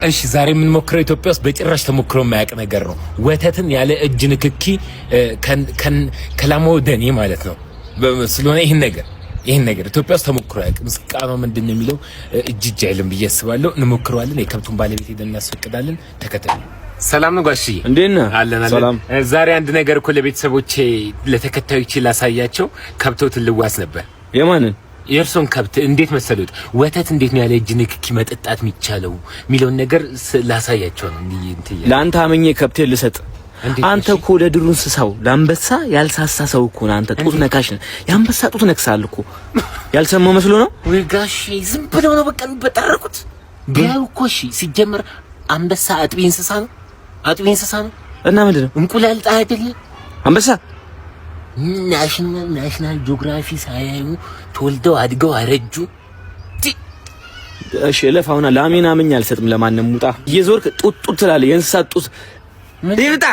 እሺ ዛሬ የምንሞክረው ኢትዮጵያ ውስጥ በጭራሽ ተሞክሮ የማያውቅ ነገር ነው። ወተትን ያለ እጅ ንክኪ ከላም ወደኔ ማለት ነው። ስለሆነ ይሄን ነገር ኢትዮጵያ ውስጥ ተሞክሮ አያውቅም። ምስቃኑ ምንድነው የሚለው እጅ አይልም ብዬ አስባለሁ። እንሞክረዋለን። የከብቱን ባለቤት ሄደን እናስፈቅዳለን። ተከተሉ። ሰላም ነው ጋሽዬ? እንዴት ነህ? ሰላም። ዛሬ አንድ ነገር እኮ ለቤተሰቦቼ ለተከታዮቼ ላሳያቸው ከብቶትን ልዋስ ነበር። የማንን? የእርሶን ከብት እንዴት መሰሉት? ወተት እንዴት ነው ያለ እጅ ንክኪ መጠጣት የሚቻለው የሚለውን ነገር ላሳያቸው ነው። ለአንተ አመኜ ከብቴን ልሰጥ። አንተ እኮ ለድሩ እንስሳው ለአንበሳ ያልሳሳ ሰው እኮ ነህ። አንተ ጡት ነካሽ ነህ። የአንበሳ ጡት ነክሳል እኮ ያልሰማው መስሎ ነው ወይ ጋሼ? ዝም ብለው ነው በቃ የሚበጠረቁት። ቢያዩ እኮ እሺ፣ ሲጀመር አንበሳ አጥቢ እንስሳ ነው። እና ምንድን ነው እንቁላል ጣይ አይደለ አንበሳ? ናሽናል ጂኦግራፊ ሳያዩ ተወልደው አድገው አረጁ። እሺ ለፋውና ላሜና አመኝ አልሰጥም ለማንም። ሙጣ እየዞርክ ጡት ትላለህ። የእንስሳት ጡት ይርጣ